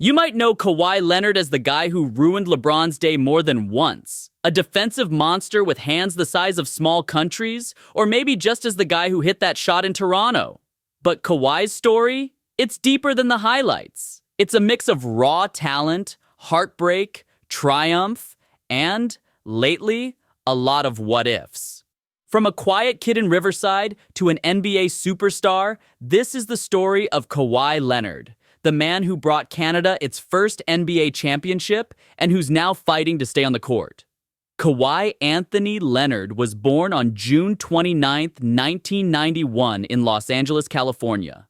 You might know Kawhi Leonard as the guy who ruined LeBron's day more than once. A defensive monster with hands the size of small countries, or maybe just as the guy who hit that shot in Toronto. But Kawhi's story? It's deeper than the highlights. It's a mix of raw talent, heartbreak, triumph, and, lately, a lot of what-ifs. From a quiet kid in Riverside to an NBA superstar, this is the story of Kawhi Leonard, the man who brought Canada its first NBA championship and who's now fighting to stay on the court. Kawhi Anthony Leonard was born on June 29, 1991 in Los Angeles, California.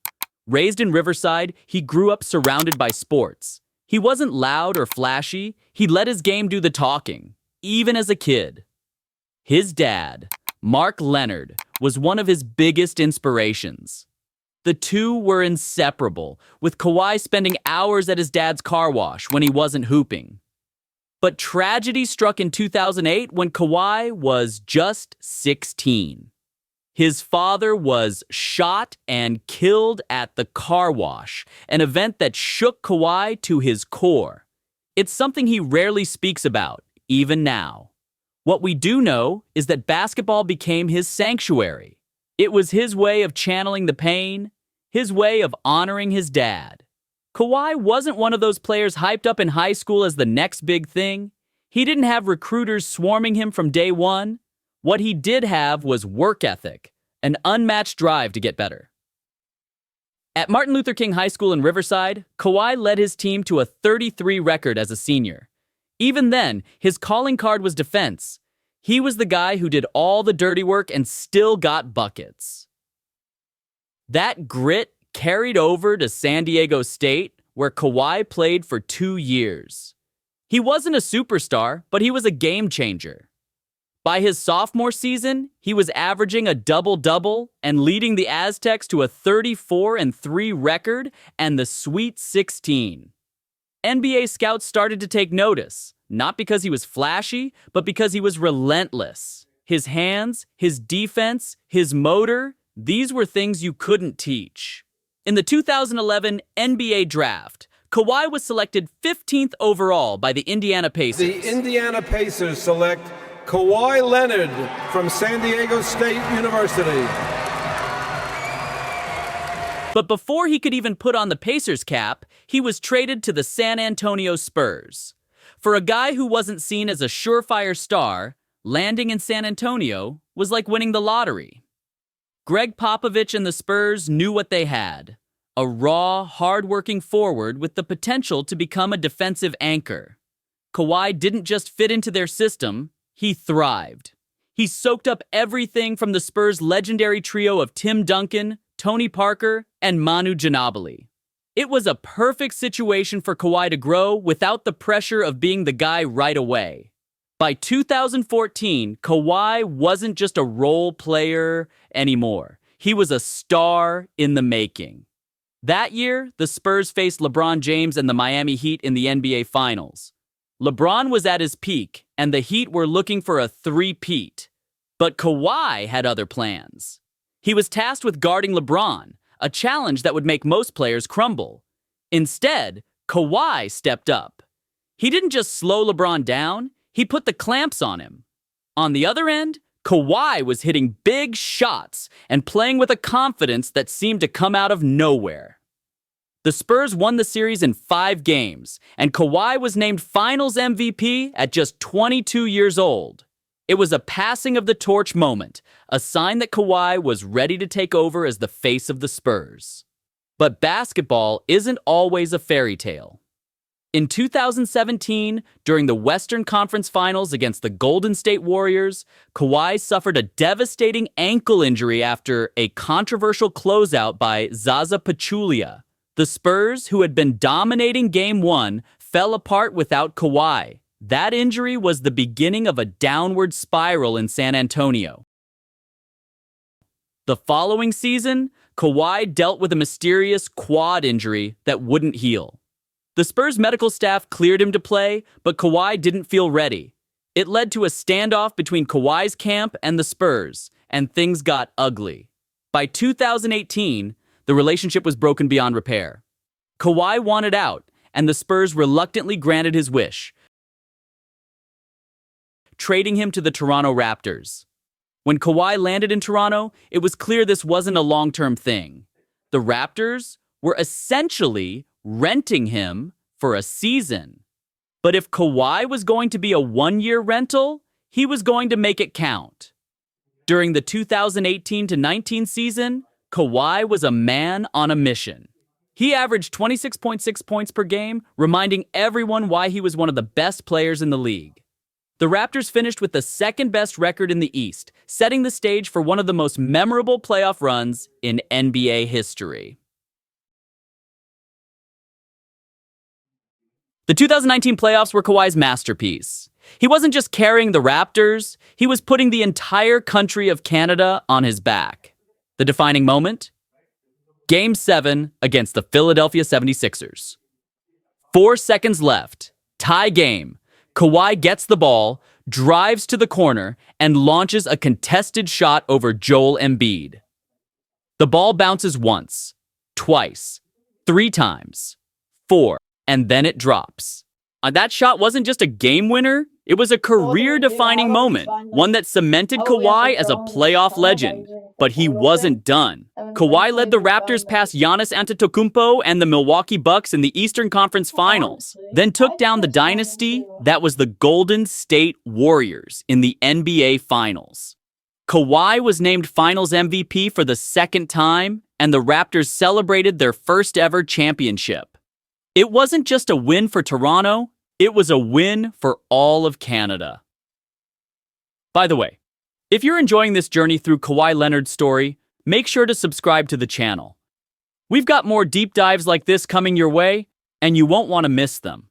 Raised in Riverside, he grew up surrounded by sports. He wasn't loud or flashy, he let his game do the talking, even as a kid. His dad, Mark Leonard, was one of his biggest inspirations. The two were inseparable, with Kawhi spending hours at his dad's car wash when he wasn't hooping. But tragedy struck in 2008 when Kawhi was just 16. His father was shot and killed at the car wash, an event that shook Kawhi to his core. It's something he rarely speaks about, even now. What we do know is that basketball became his sanctuary. It was his way of channeling the pain, his way of honoring his dad. Kawhi wasn't one of those players hyped up in high school as the next big thing. He didn't have recruiters swarming him from day one. What he did have was work ethic, an unmatched drive to get better. At Martin Luther King High School in Riverside, Kawhi led his team to a 33 record as a senior. Even then, his calling card was defense. He was the guy who did all the dirty work and still got buckets. That grit carried over to San Diego State, where Kawhi played for 2 years. He wasn't a superstar, but he was a game changer. By his sophomore season, he was averaging a double-double and leading the Aztecs to a 34-3 record and the Sweet 16. NBA scouts started to take notice, not because he was flashy, but because he was relentless. His hands, his defense, his motor, these were things you couldn't teach. In the 2011 NBA Draft, Kawhi was selected 15th overall by the Indiana Pacers. The Indiana Pacers select Kawhi Leonard from San Diego State University. But before he could even put on the Pacers cap, he was traded to the San Antonio Spurs. For a guy who wasn't seen as a surefire star, landing in San Antonio was like winning the lottery. Greg Popovich and the Spurs knew what they had: a raw, hard-working forward with the potential to become a defensive anchor. Kawhi didn't just fit into their system, he thrived. He soaked up everything from the Spurs' legendary trio of Tim Duncan, Tony Parker, and Manu Ginobili. It was a perfect situation for Kawhi to grow without the pressure of being the guy right away. By 2014, Kawhi wasn't just a role player anymore. He was a star in the making. That year, the Spurs faced LeBron James and the Miami Heat in the NBA Finals. LeBron was at his peak, and the Heat were looking for a three-peat. But Kawhi had other plans. He was tasked with guarding LeBron, a challenge that would make most players crumble. Instead, Kawhi stepped up. He didn't just slow LeBron down, he put the clamps on him. On the other end, Kawhi was hitting big shots and playing with a confidence that seemed to come out of nowhere. The Spurs won the series in 5 games, and Kawhi was named Finals MVP at just 22 years old. It was a passing of the torch moment, a sign that Kawhi was ready to take over as the face of the Spurs. But basketball isn't always a fairy tale. In 2017, during the Western Conference Finals against the Golden State Warriors, Kawhi suffered a devastating ankle injury after a controversial closeout by Zaza Pachulia. The Spurs, who had been dominating Game 1, fell apart without Kawhi. That injury was the beginning of a downward spiral in San Antonio. The following season, Kawhi dealt with a mysterious quad injury that wouldn't heal. The Spurs medical staff cleared him to play, but Kawhi didn't feel ready. It led to a standoff between Kawhi's camp and the Spurs, and things got ugly. By 2018, the relationship was broken beyond repair. Kawhi wanted out, and the Spurs reluctantly granted his wish, trading him to the Toronto Raptors. When Kawhi landed in Toronto, it was clear this wasn't a long-term thing. The Raptors were essentially renting him for a season. But if Kawhi was going to be a one-year rental, he was going to make it count. During the 2018-19 season, Kawhi was a man on a mission. He averaged 26.6 points per game, reminding everyone why he was one of the best players in the league. The Raptors finished with the second-best record in the East, setting the stage for one of the most memorable playoff runs in NBA history. The 2019 playoffs were Kawhi's masterpiece. He wasn't just carrying the Raptors, he was putting the entire country of Canada on his back. The defining moment? Game 7 against the Philadelphia 76ers. 4 seconds left. Tie game. Kawhi gets the ball, drives to the corner, and launches a contested shot over Joel Embiid. The ball bounces once, twice, 3 times, 4, and then it drops. That shot wasn't just a game winner, it was a career-defining moment, one that cemented Kawhi as a playoff legend. But he wasn't done. Kawhi led the Raptors past Giannis Antetokounmpo and the Milwaukee Bucks in the Eastern Conference Finals, then took down the dynasty that was the Golden State Warriors in the NBA Finals. Kawhi was named Finals MVP for the second time, and the Raptors celebrated their first-ever championship. It wasn't just a win for Toronto, it was a win for all of Canada. By the way, if you're enjoying this journey through Kawhi Leonard's story, make sure to subscribe to the channel. We've got more deep dives like this coming your way, and you won't want to miss them.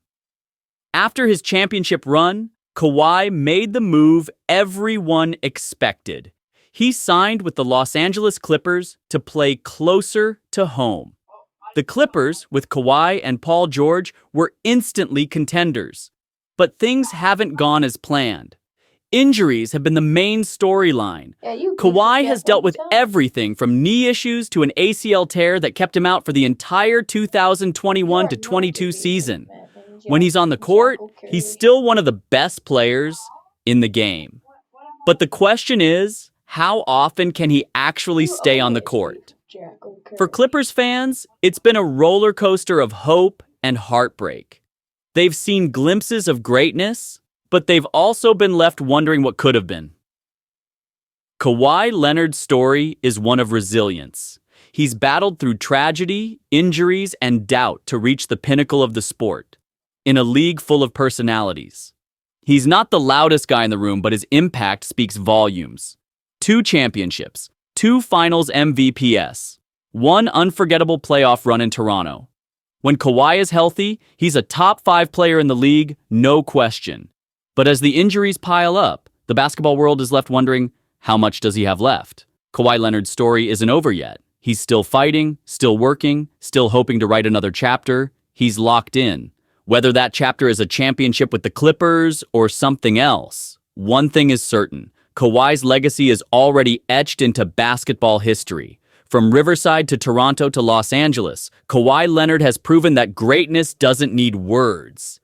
After his championship run, Kawhi made the move everyone expected. He signed with the Los Angeles Clippers to play closer to home. The Clippers, with Kawhi and Paul George, were instantly contenders. But things haven't gone as planned. Injuries have been the main storyline. Kawhi has dealt with everything from knee issues to an ACL tear that kept him out for the entire 2021-22 season. When he's on the court, he's still one of the best players in the game. But the question is, how often can he actually stay on the court? For Clippers fans, it's been a roller coaster of hope and heartbreak. They've seen glimpses of greatness, but they've also been left wondering what could have been. Kawhi Leonard's story is one of resilience. He's battled through tragedy, injuries, and doubt to reach the pinnacle of the sport, in a league full of personalities. He's not the loudest guy in the room, but his impact speaks volumes. 2 championships, 2 finals MVPs, 1 unforgettable playoff run in Toronto. When Kawhi is healthy, he's a top 5 player in the league, no question. But as the injuries pile up, the basketball world is left wondering, how much does he have left? Kawhi Leonard's story isn't over yet. He's still fighting, still working, still hoping to write another chapter. He's locked in. Whether that chapter is a championship with the Clippers or something else, one thing is certain. Kawhi's legacy is already etched into basketball history. From Riverside to Toronto to Los Angeles, Kawhi Leonard has proven that greatness doesn't need words.